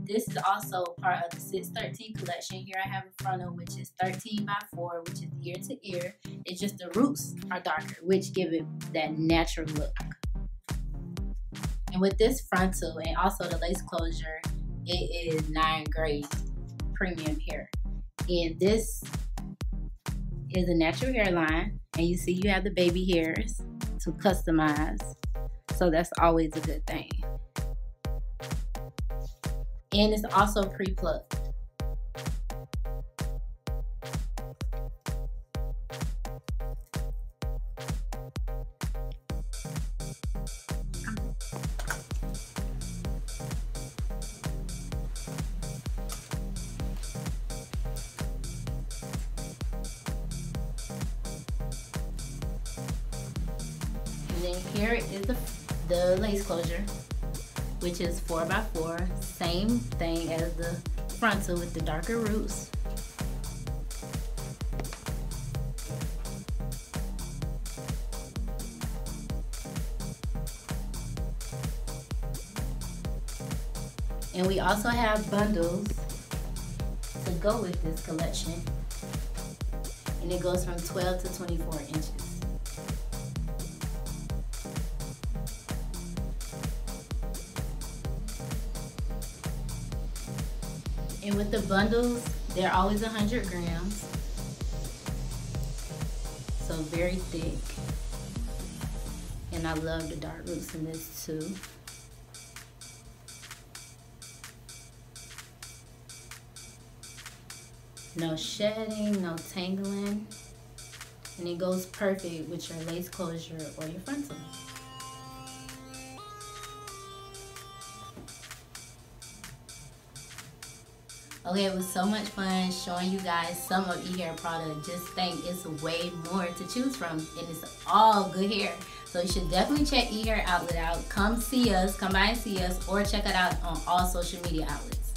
this is also part of the 613 collection. Here I have a frontal, which is 13x4, which is ear to ear. It's just the roots are darker, which give it that natural look. And with this frontal and also the lace closure, it is 9 grade premium hair. And this is a natural hairline, and you see you have the baby hairs to customize, so that's always a good thing. And it's also pre-plucked. And then here is the lace closure, which is 4x4, same thing as the frontal with the darker roots. And we also have bundles to go with this collection, and it goes from 12 to 24 inches. And with the bundles, they're always 100 grams, so very thick. And I love the dark roots in this too. No shedding, no tangling, and it goes perfect with your lace closure or your frontal. Okay, it was so much fun showing you guys some of eHair products. Just think it's way more to choose from, and it's all good hair. So you should definitely check eHair outlet out. Come see us, come by and see us, or check it out on all social media outlets.